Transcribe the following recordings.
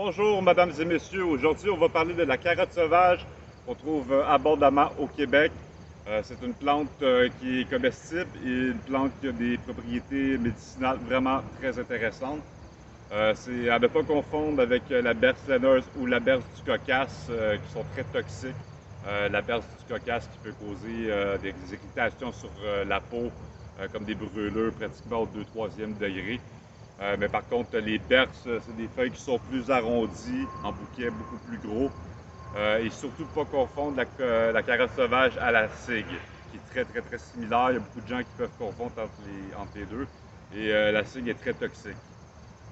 Bonjour, mesdames et messieurs. Aujourd'hui, on va parler de la carotte sauvage qu'on trouve abondamment au Québec. C'est une plante qui est comestible et une plante qui a des propriétés médicinales vraiment très intéressantes. C'est à ne pas confondre avec la berce laineuse ou la berce du cocasse qui sont très toxiques. La berce du cocasse qui peut causer des irritations sur la peau, comme des brûlures pratiquement au 2-3e degré. Mais par contre, les berces, c'est des feuilles qui sont plus arrondies, en bouquet beaucoup plus gros. Et surtout, pas confondre la carotte sauvage à la cygue, qui est très similaire. Il y a beaucoup de gens qui peuvent confondre entre les deux. Et la cygue est très toxique.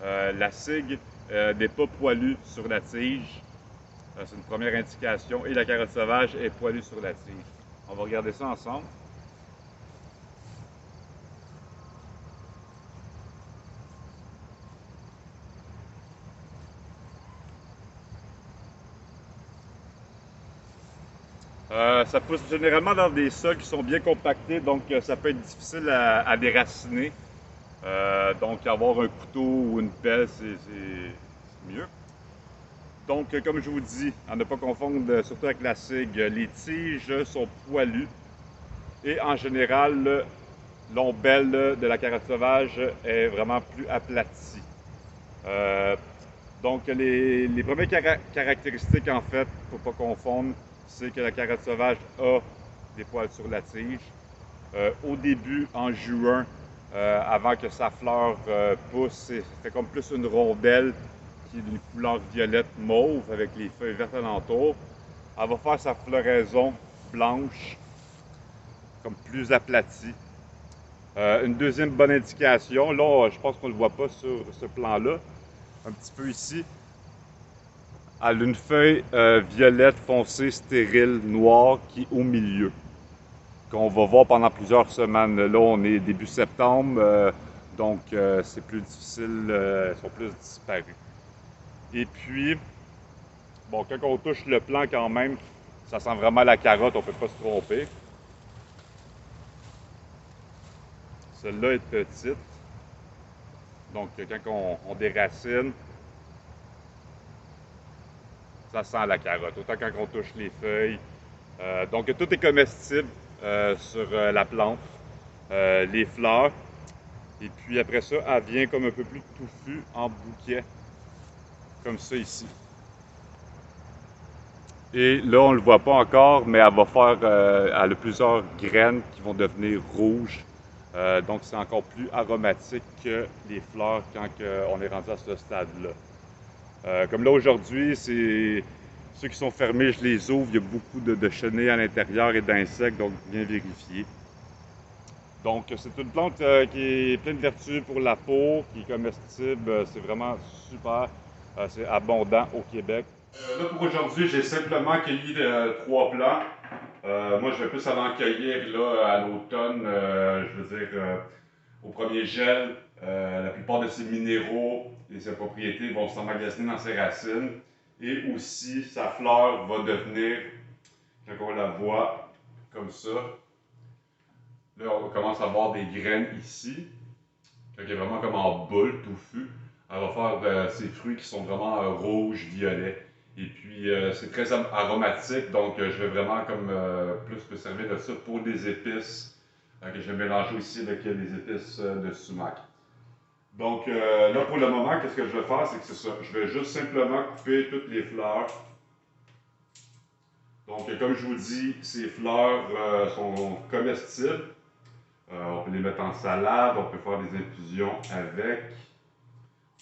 La cygue n'est pas poilue sur la tige. C'est une première indication. Et la carotte sauvage est poilue sur la tige. On va regarder ça ensemble. Ça pousse généralement dans des sols qui sont bien compactés, donc ça peut être difficile à déraciner. Donc avoir un couteau ou une pelle, c'est mieux. Donc, comme je vous dis, à ne pas confondre surtout avec la cygue, les tiges sont poilues et en général, l'ombelle de la carotte sauvage est vraiment plus aplatie. Euh, donc, les premières caractéristiques, en fait, il ne faut pas confondre, c'est que la carotte sauvage a des poils sur la tige. Au début, en juin, avant que sa fleur pousse, c'est fait comme plus une rondelle qui est d'une couleur violette mauve avec les feuilles vertes alentour. Elle va faire sa floraison blanche, comme plus aplatie. Une deuxième bonne indication, là, je pense qu'on ne le voit pas sur ce plan-là, un petit peu ici. Elle a une feuille violette foncée, stérile, noire, qui est au milieu, qu'on va voir pendant plusieurs semaines. Là, on est début septembre, donc c'est plus difficile, ils sont plus disparus. Et puis, bon, quand on touche le plant quand même, ça sent vraiment la carotte, on ne peut pas se tromper. Celle-là est petite, donc quand on déracine, ça sent la carotte, autant quand on touche les feuilles. Donc tout est comestible sur la plante, les fleurs. Et puis après ça, elle vient comme un peu plus touffue en bouquet, comme ça ici. Et là, on ne le voit pas encore, mais elle va faire, elle a plusieurs graines qui vont devenir rouges. Donc c'est encore plus aromatique que les fleurs quand on est rendu à ce stade-là. Comme là aujourd'hui, c'est ceux qui sont fermés, je les ouvre. Il y a beaucoup de chenilles à l'intérieur et d'insectes, donc bien vérifier. Donc c'est une plante qui est pleine de vertus pour la peau, qui est comestible. C'est vraiment super. C'est abondant au Québec. Là pour aujourd'hui, j'ai simplement cueilli 3 plants. Moi, je vais plus aller en cueillir là, à l'automne, je veux dire au premier gel. La plupart de ces minéraux et ses propriétés vont s'emmagasiner dans ses racines. Et aussi, sa fleur va devenir, quand on la voit comme ça, là, on commence à voir des graines ici. Quand il est vraiment comme en boule, touffu. Elle va faire ses fruits qui sont vraiment rouges, violets. Et puis, c'est très aromatique, donc je vais vraiment comme plus me servir de ça pour des épices que je vais mélanger aussi avec les épices de sumac. Donc là, pour le moment, qu'est-ce que je vais faire, c'est que c'est ça. Je vais juste simplement couper toutes les fleurs. Donc, comme je vous dis, ces fleurs sont comestibles. On peut les mettre en salade, on peut faire des infusions avec.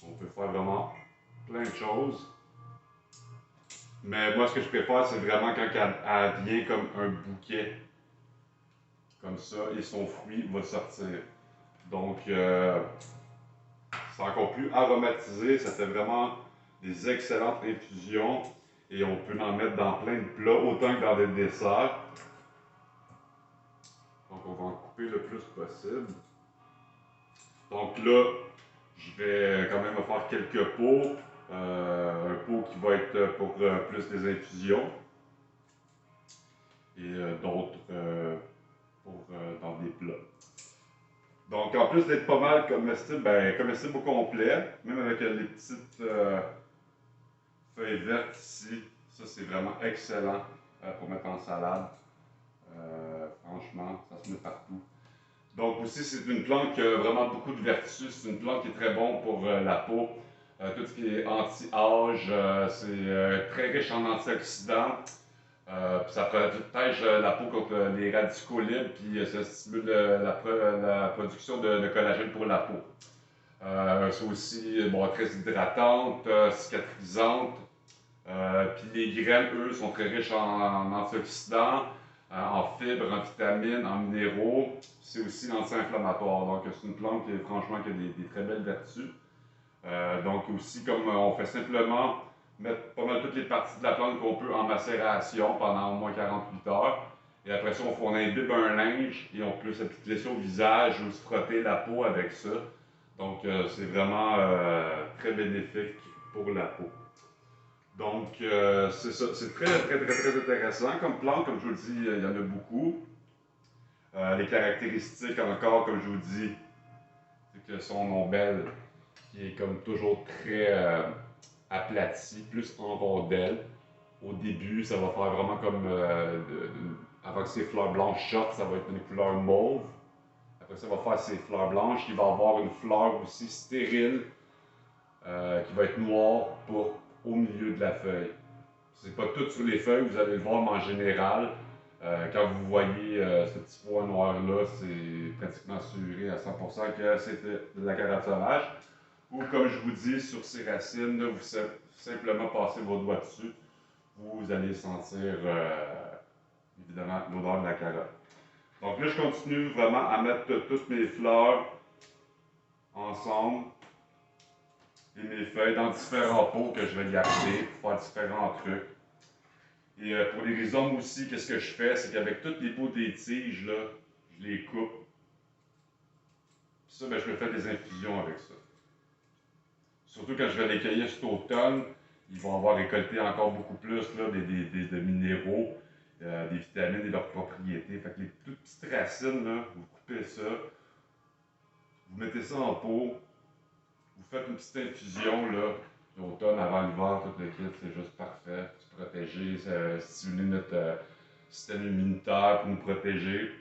On peut faire vraiment plein de choses. Mais moi, ce que je préfère, c'est vraiment quand elle vient comme un bouquet. Comme ça, et son fruit va sortir. Donc, c'est encore plus aromatisé. Ça fait vraiment des excellentes infusions. Et on peut en mettre dans plein de plats, autant que dans des desserts. Donc, on va en couper le plus possible. Donc là, je vais quand même faire quelques pots. Un pot qui va être pour plus des infusions et d'autres pour dans des plats. Donc en plus d'être pas mal comestible, ben comestible au complet, même avec les petites feuilles vertes ici. Ça, c'est vraiment excellent pour mettre en salade. Franchement, ça se met partout. Donc aussi, c'est une plante qui a vraiment beaucoup de vertus. C'est une plante qui est très bonne pour la peau. Tout ce qui est anti-âge, c'est très riche en antioxydants. Puis ça protège la peau contre les radicaux libres, puis ça stimule la production de collagène pour la peau. C'est aussi bon, très hydratante, cicatrisante. Puis les graines, eux, sont très riches en antioxydants, en fibres, en vitamines, en minéraux. C'est aussi anti-inflammatoire. Donc, c'est une plante qui, franchement, qui a des très belles vertus. Donc, aussi, comme on fait simplement mettre pas mal toutes les parties de la plante qu'on peut en macération pendant au moins 48 heures. Et après ça, on imbibe un linge et on peut s'appliquer ça au visage ou se frotter la peau avec ça. Donc, c'est vraiment très bénéfique pour la peau. Donc, c'est ça. C'est très, très, très, très intéressant comme plante. Comme je vous le dis, il y en a beaucoup. Les caractéristiques, encore, comme je vous dis, c'est que son nom belle, qui est comme toujours très aplati, plus en rondelle. Au début, ça va faire vraiment comme, avant que ses fleurs blanches sortent, ça va être une couleur mauve. Après ça va faire ses fleurs blanches. Il va avoir une fleur aussi stérile, qui va être noire au milieu de la feuille. C'est pas tout sur les feuilles, vous allez le voir, mais en général, quand vous voyez ce petit point noir-là, c'est pratiquement assuré à 100% que c'est de la carotte sauvage. Ou comme je vous dis, sur ces racines, là, vous simplement passez vos doigts dessus, vous allez sentir évidemment l'odeur de la carotte. Donc là, je continue vraiment à mettre toutes mes fleurs ensemble et mes feuilles dans différents pots que je vais garder pour faire différents trucs. Et pour les rhizomes aussi, qu'est-ce que je fais? C'est qu'avec tous les bouts des tiges, là, je les coupe. Puis ça, ben, je me fais des infusions avec ça. Surtout quand je vais les cueillir cet automne, ils vont avoir récolté encore beaucoup plus là, de minéraux, des vitamines et leurs propriétés. Fait que les toutes petites racines, là, vous coupez ça, vous mettez ça en pot, vous faites une petite infusion là, l'automne avant l'hiver, tout le kit, c'est juste parfait. Se protéger, stimuler notre système immunitaire pour nous protéger.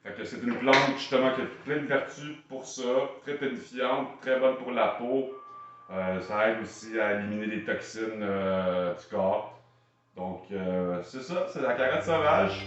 Fait que c'est une plante justement qui a plein de vertus pour ça, très tonifiante, très bonne pour la peau. Ça aide aussi à éliminer les toxines du corps. Donc c'est ça, c'est la carotte sauvage.